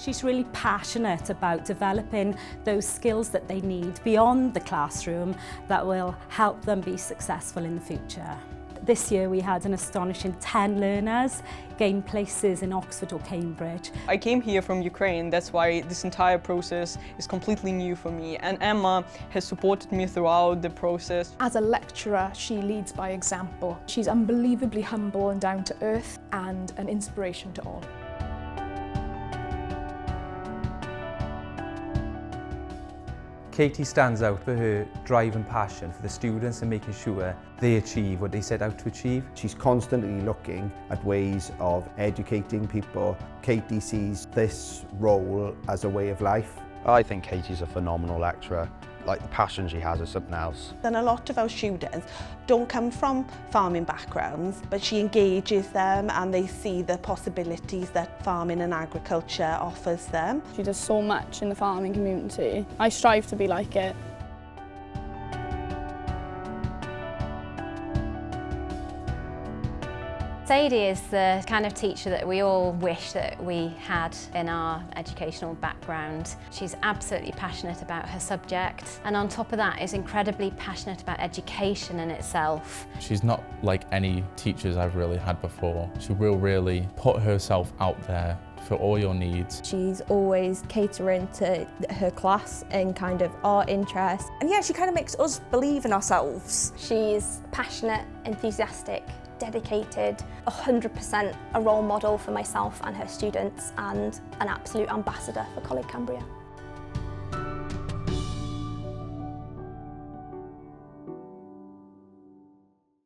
She's really passionate about developing those skills that they need beyond the classroom that will help them be successful in the future. This year we had an astonishing 10 learners gain places in Oxford or Cambridge. I came here from Ukraine, that's why this entire process is completely new for me, and Emma has supported me throughout the process. As a lecturer, she leads by example. She's unbelievably humble and down to earth and an inspiration to all. Katie stands out for her drive and passion for the students and making sure they achieve what they set out to achieve. She's constantly looking at ways of educating people. Katie sees this role as a way of life. I think Katie's a phenomenal lecturer. Like, the passion she has is something else. And a lot of our students don't come from farming backgrounds, but she engages them and they see the possibilities that farming and agriculture offers them. She does so much in the farming community. I strive to be like it. Sadie is the kind of teacher that we all wish that we had in our educational background. She's absolutely passionate about her subject, and on top of that is incredibly passionate about education in itself. She's not like any teachers I've really had before. She will really put herself out there for all your needs. She's always catering to her class and kind of our interests. And yeah, she kind of makes us believe in ourselves. She's passionate, enthusiastic, dedicated, 100% a role model for myself and her students, and an absolute ambassador for Coleg Cambria.